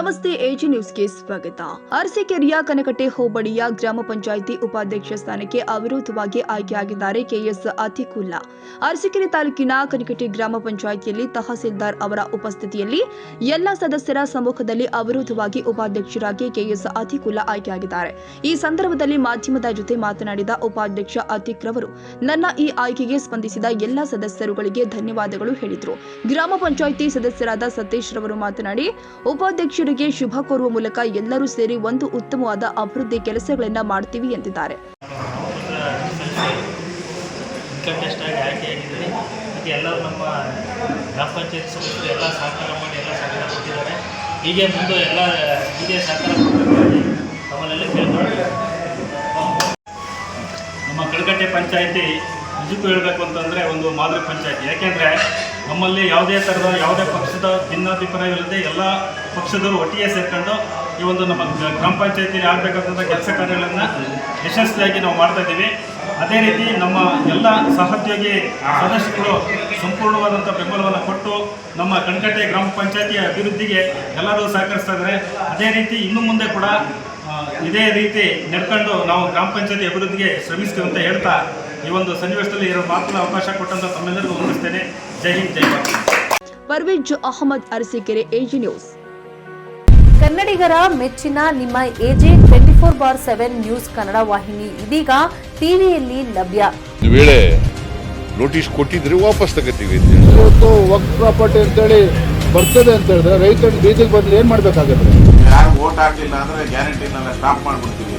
ನಮಸ್ತೆ ಎಜಿ ನ್ಯೂಸ್ಗೆ ಸ್ವಾಗತ. ಅರಸೀಕೆರೆಯ ಕನಕಟ್ಟೆ ಹೋಬಳಿಯ ಗ್ರಾಮ ಪಂಚಾಯಿತಿ ಉಪಾಧ್ಯಕ್ಷ ಸ್ಥಾನಕ್ಕೆ ಅವಿರೋಧವಾಗಿ ಆಯ್ಕೆಯಾಗಿದ್ದಾರೆ ಕೆಎಸ್ ಅತಿಕುಲ್ಲಾ. ಅರಸೀಕೆರೆ ತಾಲೂಕಿನ ಕನಕಟ್ಟೆ ಗ್ರಾಮ ಪಂಚಾಯಿತಿಯಲ್ಲಿ ತಹಸೀಲ್ದಾರ್ ಅವರ ಉಪಸ್ಥಿತಿಯಲ್ಲಿ ಎಲ್ಲ ಸದಸ್ಯರ ಸಮ್ಮುಖದಲ್ಲಿ ಅವಿರೋಧವಾಗಿ ಉಪಾಧ್ಯಕ್ಷರಾಗಿ ಕೆಎಸ್ ಅತಿಕುಲ್ಲಾ ಆಯ್ಕೆಯಾಗಿದ್ದಾರೆ. ಈ ಸಂದರ್ಭದಲ್ಲಿ ಮಾಧ್ಯಮದ ಜೊತೆ ಮಾತನಾಡಿದ ಉಪಾಧ್ಯಕ್ಷ ಅತಿಕ್ ರವರು ನನ್ನ ಈ ಆಯ್ಕೆಗೆ ಸ್ಪಂದಿಸಿದ ಎಲ್ಲ ಸದಸ್ಯರುಗಳಿಗೆ ಧನ್ಯವಾದಗಳು ಹೇಳಿದರು. ಗ್ರಾಮ ಪಂಚಾಯಿತಿ ಸದಸ್ಯರಾದ ಸತೀಶ್ ರವರು ಮಾತನಾಡಿ ಉಪಾಧ್ಯಕ್ಷರಿಗೆ ಶುಭ ಕೋರುವ ಮೂಲಕ ಎಲ್ಲರೂ ಸೇರಿ ಒಂದು ಉತ್ತಮವಾದ ಅಭಿವೃದ್ಧಿ ಕೆಲಸಗಳನ್ನು ಮಾಡ್ತೀವಿ ಎಂದಿದ್ದಾರೆ. ಎಲ್ಲರೂ ನಮ್ಮ ಗ್ರಾಮ ಪಂಚಾಯತ್ ಸದಸ್ಯರು ಎಲ್ಲ ಸಹಕಾರ ಮಾಡಿ ಎಲ್ಲ ಸಹಕಾರ ಕೊಟ್ಟಿದ್ದಾರೆ. ಹೀಗೆ ಮುಂದೆ ಎಲ್ಲ ಹೀಗೆ ಸಹಕಾರ ಕೊಟ್ಟಿದ್ದಾರೆ. ತಮ್ಮಲ್ಲೆಲ್ಲ ಕೇಳ್ತಾರೆ. ನಮ್ಮ ಕನಕಟ್ಟೆ ಪಂಚಾಯಿತಿ ನಿಜಕ್ಕೂ ಹೇಳಬೇಕು ಅಂತಂದರೆ ಒಂದು ಮಾದರಿ ಪಂಚಾಯಿತಿ. ಯಾಕೆಂದರೆ ನಮ್ಮಲ್ಲಿ ಯಾವುದೇ ಪಕ್ಷದ ಭಿನ್ನಾಭಿಪ್ರಾಯವಿಲ್ಲದೆ ಎಲ್ಲ ಪಕ್ಷದವರು ಒಟ್ಟಿಗೆ ಸೇರ್ಕೊಂಡು ಈ ಒಂದು ನಮ್ಮ ಗ್ರಾಮ ಪಂಚಾಯಿತಿಯಲ್ಲಿ ಆಗಬೇಕಾದಂಥ ಕೆಲಸ ಕಾರ್ಯಗಳನ್ನು ಯಶಸ್ವಿಯಾಗಿ ನಾವು ಮಾಡ್ತಾ ಇದ್ದೀವಿ. ಅದೇ ರೀತಿ ನಮ್ಮ ಎಲ್ಲ ಸಹೋದ್ಯೋಗಿ ಸದಸ್ಯರು ಸಂಪೂರ್ಣವಾದಂಥ ಬೆಂಬಲವನ್ನು ಕೊಟ್ಟು ನಮ್ಮ ಕನಕಟ್ಟೆ ಗ್ರಾಮ ಪಂಚಾಯಿತಿಯ ಅಭಿವೃದ್ಧಿಗೆ ಎಲ್ಲರೂ ಸಹಕರಿಸ್ತಾ ಇದ್ದಾರೆ. ಅದೇ ರೀತಿ ಇನ್ನು ಮುಂದೆ ಕೂಡ ಇದೇ ರೀತಿ ನಡ್ಕೊಂಡು ನಾವು ಗ್ರಾಮ ಪಂಚಾಯಿತಿ ಅಭಿವೃದ್ಧಿಗೆ ಶ್ರಮಿಸ್ತೀವಿ ಅಂತ ಹೇಳ್ತಾ ಈ ಒಂದು ಸನ್ನಿವೇಶದಲ್ಲಿ ಇರೋ ಮಾತನ್ನ ಅವಕಾಶ ಕೊಟ್ಟಂತ ತಮ್ಮೆಲ್ಲರಿಗೂ ವಂದಿಸ್ತೇನೆ. ಜೈ ಹಿಂದ್, ಜೈ ಭಾರತ್. Parvez Ahmed, Arsikere, AG news. ಕನ್ನಡಿಗರ ಮೆಚ್ಚಿನ ನಿಮ್ಮ ಎಜೆ 24/7 ನ್ಯೂಸ್ ಕನ್ನಡ ವಾಹಿನಿ ಇದೀಗ ಟಿವಿಯಲ್ಲಿ ಲಭ್ಯ. ವೇಳೆ ನೋಟಿಸ್ ಕೊಟ್ಟಿದ್ರೆ ವಾಪಸ್ ತಗೋತೀವಿ. ಇವತ್ತು ವಕ್ಫ್ ಪ್ರಾಪರ್ಟಿ ಅಂತೇಳಿ ಬರ್ತದೆ ಅಂತ ಹೇಳಿದ್ರೆ ರೈತರ ಬೀದಿಗೆ ಬಂದು ಏನ್ ಮಾಡ್ಬೇಕಾಗುತ್ತೆ? ಯಾರು ವೋಟ್ ಹಾಕಲಿಲ್ಲ ಅಂದ್ರೆ ಗ್ಯಾರಂಟಿನೆಲ್ಲ ಸ್ಟಾಪ್ ಮಾಡ್ಬಿಡ್ತೀವಿ.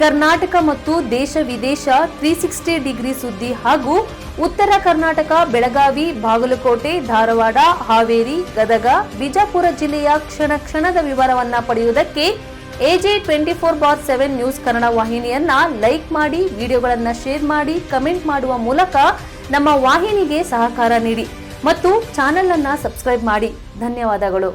ಕರ್ನಾಟಕ ಮತ್ತು ದೇಶ ವಿದೇಶ 360 ಡಿಗ್ರಿ ಸುದ್ದಿ ಹಾಗೂ ಉತ್ತರ ಕರ್ನಾಟಕ, ಬೆಳಗಾವಿ, ಬಾಗಲಕೋಟೆ, ಧಾರವಾಡ, ಹಾವೇರಿ, ಗದಗ, ಬಿಜಾಪುರ ಜಿಲ್ಲೆಯ ಕ್ಷಣ ಕ್ಷಣದ ವಿವರವನ್ನ ಪಡೆಯುವುದಕ್ಕೆ ಎಜೆ 24/7 ನ್ಯೂಸ್ ಕನ್ನಡ ವಾಹಿನಿಯನ್ನ ಲೈಕ್ ಮಾಡಿ, ವಿಡಿಯೋಗಳನ್ನ ಶೇರ್ ಮಾಡಿ, ಕಮೆಂಟ್ ಮಾಡುವ ಮೂಲಕ ನಮ್ಮ ವಾಹಿನಿಗೆ ಸಹಕಾರ ನೀಡಿ ಮತ್ತು ಚಾನೆಲ್ ಅನ್ನ ಸಬ್ಸ್ಕ್ರೈಬ್ ಮಾಡಿ. ಧನ್ಯವಾದಗಳು.